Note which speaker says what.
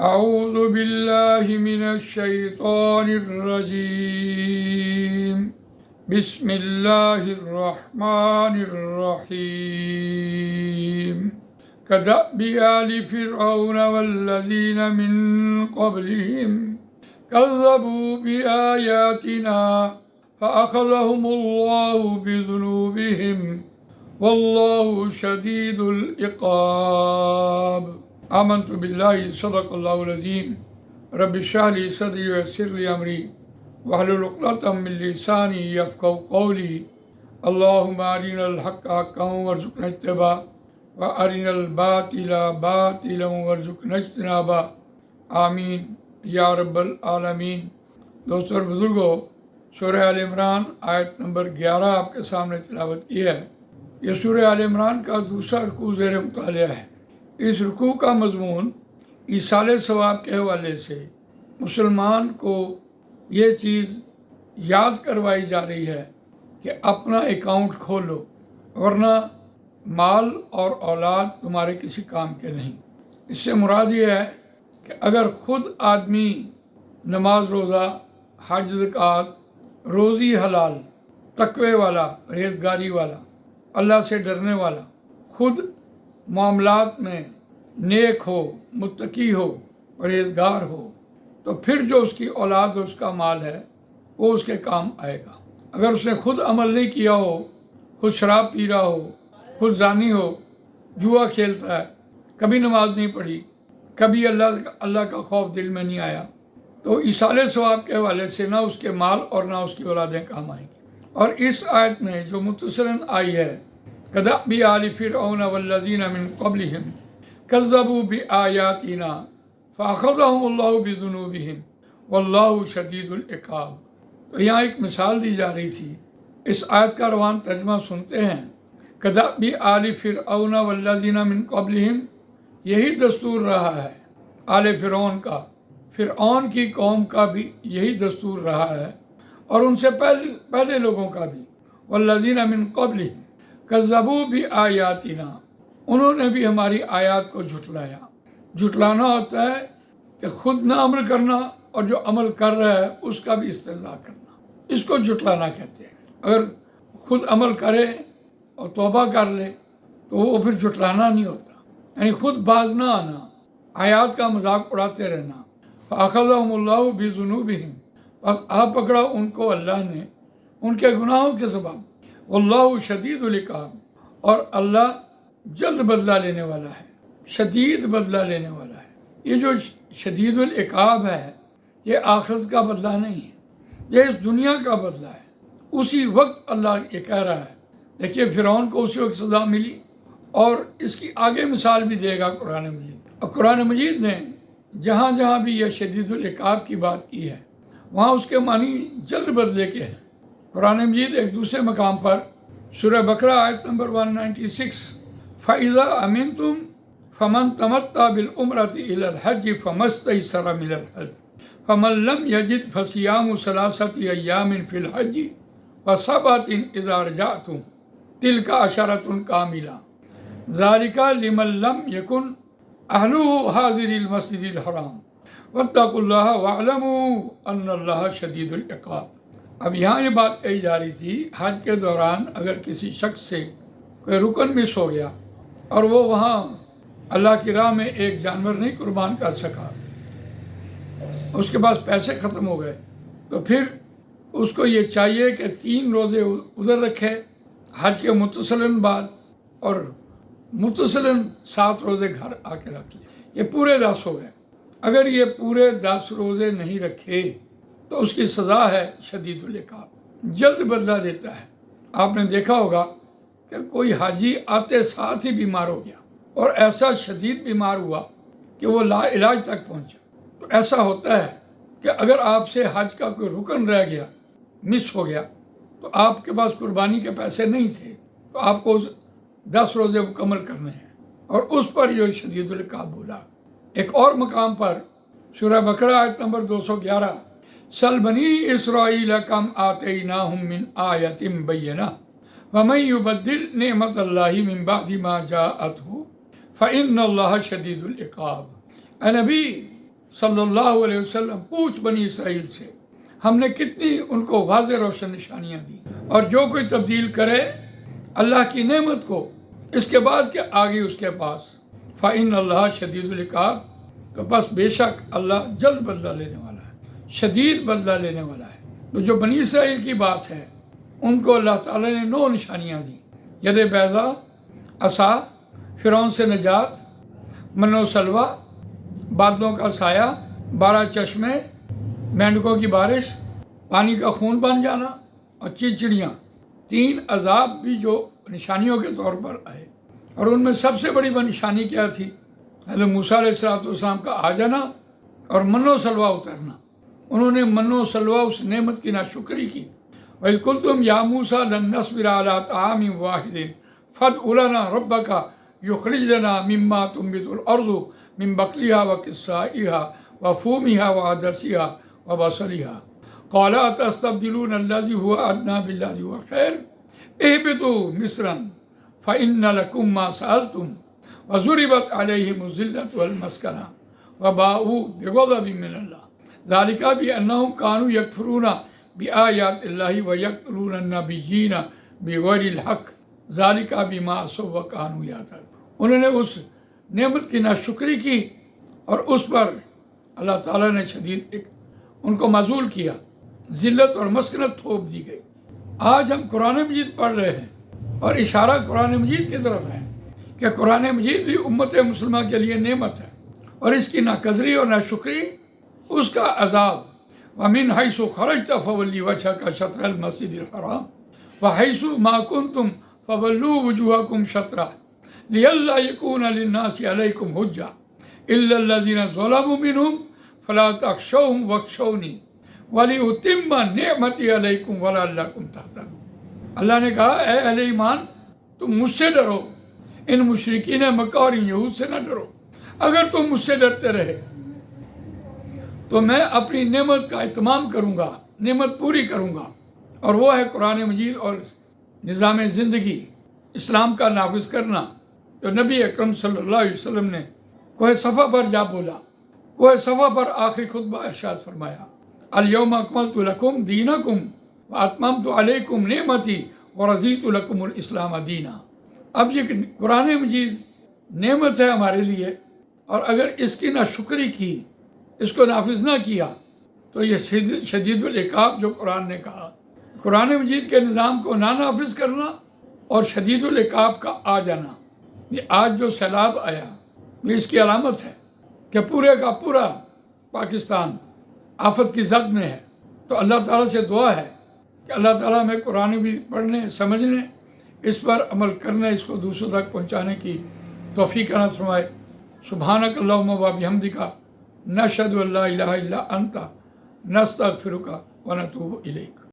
Speaker 1: اعوذ باللہ من الشیطان الرجیم بسم اللہ الرحمن الرحیم كدأب آل فرعون والذین من قبلهم كذبوا بآیاتنا فأخذهم اللہ بذنوبهم واللہ شدید العقاب۔ آمنت باللہ صدق اللہ العظیم۔ رب اشرح لی صدری ویسر لی امری واحلل عقدۃ من لسانی یفقہوا قولی۔ اللہم ارنا الحق حقا وارزقنا اتباعہ وارنا الباطل باطلا وارزقنا اجتنابہ، آمین یا رب العالمین۔ دوستو اور بزرگوں، سورہ آل عمران آیت نمبر 11 آپ کے سامنے تلاوت کی ہے۔ یہ سورہ آل عمران کا دوسرا رکوع زیر مطالعہ ہے۔ اس رکوع کا مضمون ایصال ثواب کے حوالے سے مسلمان کو یہ چیز یاد کروائی جا رہی ہے کہ اپنا اکاؤنٹ کھولو، ورنہ مال اور اولاد تمہارے کسی کام کے نہیں۔ اس سے مراد یہ ہے کہ اگر خود آدمی نماز روزہ، حج زکوٰۃ، روزی حلال، تقوی والا، پرہیزگاری والا، اللہ سے ڈرنے والا، خود معاملات میں نیک ہو، متقی ہو، پرہیزگار ہو، تو پھر جو اس کی اولاد اور اس کا مال ہے وہ اس کے کام آئے گا۔ اگر اس نے خود عمل نہیں کیا ہو، خود شراب پی رہا ہو، خود زانی ہو، جوا کھیلتا ہے، کبھی نماز نہیں پڑھی، کبھی اللہ کا خوف دل میں نہیں آیا، تو ایصال ثواب کے حوالے سے نہ اس کے مال اور نہ اس کی اولادیں کام آئیں گی۔ اور اس آیت میں جو متصلاً آئی ہے كدأب آل فرعون والذین من قبلهم كذبوا بآیاتنا فأخذهم اللہ بذنوبهم واللہ شدید العقاب۔ تو یہاں ایک مثال دی جا رہی تھی۔ اس آیت کا روان ترجمہ سنتے ہیں۔ كدأب آل فرعون والذین من قبلهم، یہی دستور رہا ہے آل فرعون کا، فرعون کی قوم کا بھی یہی دستور رہا ہے، اور ان سے پہلے لوگوں کا بھی۔ والذین من قبلهم کذبوا بآیاتنا، انہوں نے بھی ہماری آیات کو جھٹلایا۔ جھٹلانا ہوتا ہے کہ خود نہ عمل کرنا اور جو عمل کر رہا ہے اس کا بھی استہزاء کرنا، اس کو جھٹلانا کہتے ہیں۔ اگر خود عمل کرے اور توبہ کر لے تو وہ پھر جھٹلانا نہیں ہوتا، یعنی خود باز نہ آنا، آیات کا مذاق اڑاتے رہنا۔ فأخذهم اللہ بذنوبهم، بس آ پکڑا ان کو اللہ نے ان کے گناہوں کے سبب۔ واللہ شدید العقاب، اور اللہ جلد بدلہ لینے والا ہے، شدید بدلہ لینے والا ہے۔ یہ جو شدید العقاب ہے یہ آخرت کا بدلہ نہیں ہے، یہ اس دنیا کا بدلہ ہے۔ اسی وقت اللہ یہ کہہ رہا ہے، دیکھیے فرعون کو اسی وقت سزا ملی، اور اس کی آگے مثال بھی دے گا قرآن مجید۔ اور قرآن مجید نے جہاں جہاں بھی یہ شدید العقاب کی بات کی ہے وہاں اس کے معنی جلد بدلے کے ہیں۔ قرآن مجید ایک دوسرے مقام پر سورہ بقرہ آیت نمبر 196، فَإِذَا أَمِنْتُمْ فَمَنْ تَمَتَّعَ بِالْعُمْرَةِ إِلَى الْحَجِّ فَمَا اسْتَيْسَرَ مِنَ الْهَدْيِ فَمَنْ لَمْ يَجِدْ فَصِيَامُ ثَلَاثَةِ أَيَّامٍ فِي الْحَجِّ وَسَبْعَةٍ إِذَا رَجَعْتُمْ تِلْكَ عَشَرَةٌ كَامِلَةٌ ذَلِكَ لِمَنْ لَمْ يَكُنْ أَهْلُهُ حَاضِرِي الْمَسْجِدِ الْحَرَامِ وَاتَّقُوا اللَّهَ وَاعْلَمُوا أَنَّ اللَّهَ شَدِيدُ الْعِقَابِ۔ اب یہاں یہ بات کہی جا رہی تھی، حج کے دوران اگر کسی شخص سے کوئی رکن مس ہو گیا اور وہ وہاں اللہ کی راہ میں ایک جانور نہیں قربان کر سکا، اس کے پاس پیسے ختم ہو گئے، تو پھر اس کو یہ چاہیے کہ 3 روزے ادھر رکھے حج کے متصلاً بعد، اور متصلاً 7 روزے گھر آ کے رکھ لے۔ یہ پورے 10 ہو گئے۔ اگر یہ پورے 10 روزے نہیں رکھے تو اس کی سزا ہے شدید العقاب، جلد بدلہ دیتا ہے۔ آپ نے دیکھا ہوگا کہ کوئی حاجی آتے ساتھ ہی بیمار ہو گیا اور ایسا شدید بیمار ہوا کہ وہ لا علاج تک پہنچا۔ تو ایسا ہوتا ہے کہ اگر آپ سے حج کا کوئی رکن رہ گیا، مس ہو گیا، تو آپ کے پاس قربانی کے پیسے نہیں تھے، تو آپ کو 10 روزے مکمل کرنے ہیں، اور اس پر یہ شدید العقاب بولا۔ ایک اور مقام پر سورہ بقرہ آیت نمبر 211، سل بنی اسرائیل کم آتیناہم من آیت بینہ ومن یبدل نعمت اللہ من بعد ما جاءتہ فإن اللہ شدید العقاب۔ اے نبی، صلی اللہ علیہ وسلم پوچھ بنی اسرائیل سے، ہم نے کتنی ان کو واضح روشن نشانیاں دی، اور جو کوئی تبدیل کرے اللہ کی نعمت کو اس کے بعد کہ آگے اس کے پاس فَإِنَّ اللَّهَ شَدِيدُ الْعِقَابِ، تو بس بے شک اللہ جلد بدلہ لینے والا ہے، شدید بدلہ لینے والا ہے۔ تو جو بنی اسرائیل کی بات ہے، ان کو اللہ تعالیٰ نے 9 نشانیاں دی، ید بیضا، عصا، فرعون سے نجات، من و سلوہ، بادلوں کا سایہ، 12 چشمے، مینڈکوں کی بارش، پانی کا خون بن جانا، اور چڑچڑیاں، 3 عذاب بھی جو نشانیوں کے طور پر آئے۔ اور ان میں سب سے بڑی نشانی کیا تھی؟ حضرت موسیٰ علیہ السلام کا آ جانا اور من و سلوہ اترنا۔ انہوں نے من و سلوہ اس نعمت کی ناشکری کی۔ وَإِذْ قُلْتُمْ يَا مُوسَىٰ لَن نَّصْبِرَ عَلَىٰ طَعَامٍ وَاحِدٍ فَادْعُ لَنَا رَبَّكَ يُخْرِجْ لَنَا مِمَّا تُنبِتُ الْأَرْضُ مِن بَقْلِهَا وَقِثَّائِهَا وَفُومِهَا وَعَدَسِهَا وَبَصَلِهَا قَالَ أَتَسْتَبْدِلُونَ الَّذِي هُوَ أَدْنَىٰ بِالَّذِي هُوَ خَيْرٌ اهْبِطُوا مِصْرًا فَإِنَّ لَكُم مَّا سَأَلْتُمْ وَضُرِبَتْ عَلَيْهِمُ الذِّلَّةُ وَالْمَسْكَنَةُ وَبَاءُوا بِغَضَبٍ مِّنَ اللَّهِ ذَلِكَ بِأَنَّهُمْ كَانُوا يَكْفُرُونَ بِآيَاتِ اللَّهِ وَيَقْتُلُونَ النَّبِيِّينَ بِغَيْرِ الْحَقِّ ذَلِكَ بِمَا عَصَوا وَكَانُوا يَعْتَدُونَ۔ انہوں نے اس نعمت کی ناشکری کی اور اس پر اللہ تعالیٰ نے شدید ان کو معزول کیا، ذلت اور مسکنت تھوپ دی گئی۔ آج ہم قرآن مجید پڑھ رہے ہیں اور اشارہ قرآن مجید کی طرف ہے کہ قرآن مجید بھی امت مسلمہ کے لیے نعمت ہے، اور اس کی ناقدری اور ناشکری اس کا عذاب۔ وَمِنْ حَيْثُ خَرَجْتَ فَوَلِّ وَجْهَكَ شَطْرَ الْمَسْجِدِ الْحَرَامِ وَحَيْثُ مَا كُنْتُمْ فَوَلُّوا وُجُوهَكُمْ شَطْرَهُ لِئَلَّا يَكُونَ لِلنَّاسِ عَلَيْكُمْ حُجَّةٌ إِلَّا الَّذِينَ ظَلَمُوا مِنْهُمْ فَلَا تَخْشَوْهُمْ وَاخْشَوْنِي وَلِأُتِمَّ نِعْمَتِي عَلَيْكُمْ وَلَعَلَّكُمْ تَهْتَدُونَ۔ اللہ نے کہا اے اہل ایمان، تم مجھ سے ڈرو، ان مشرکین مکہ اور ان یہود سے نہ ڈرو۔ اگر تم مجھ سے ڈرتے رہے تو میں اپنی نعمت کا اتمام کروں گا، نعمت پوری کروں گا، اور وہ ہے قرآن مجید اور نظام زندگی اسلام کا نافذ کرنا، جو نبی اکرم صلی اللہ علیہ وسلم نے کوہ صفا پر جا بولا۔ کوہ صفا پر آخری خطبہ ارشاد فرمایا، الیوم اکملت لکم دینکم واتممت علیکم نعمتی ورضیت لکم الاسلام دینا۔ اب یہ قرآن مجید نعمت ہے ہمارے لیے، اور اگر اس کی ناشکری کی، اس کو نافذ نہ کیا، تو یہ شدید العقاب جو قرآن نے کہا، قرآن مجید کے نظام کو نہ نافذ کرنا اور شدید العقاب کا آ جانا، یہ آج جو سیلاب آیا یہ اس کی علامت ہے کہ پورے کا پورا پاکستان آفت کی زد میں ہے۔ تو اللہ تعالیٰ سے دعا ہے کہ اللہ تعالیٰ ہمیں قرآن بھی پڑھنے، سمجھنے، اس پر عمل کرنے، اس کو دوسروں تک پہنچانے کی توفیق عنایت فرمائے۔ سبحانک اللہم و بحمدک نشہد ان لا الہ الا انت نستغفرک ونتوب الیک۔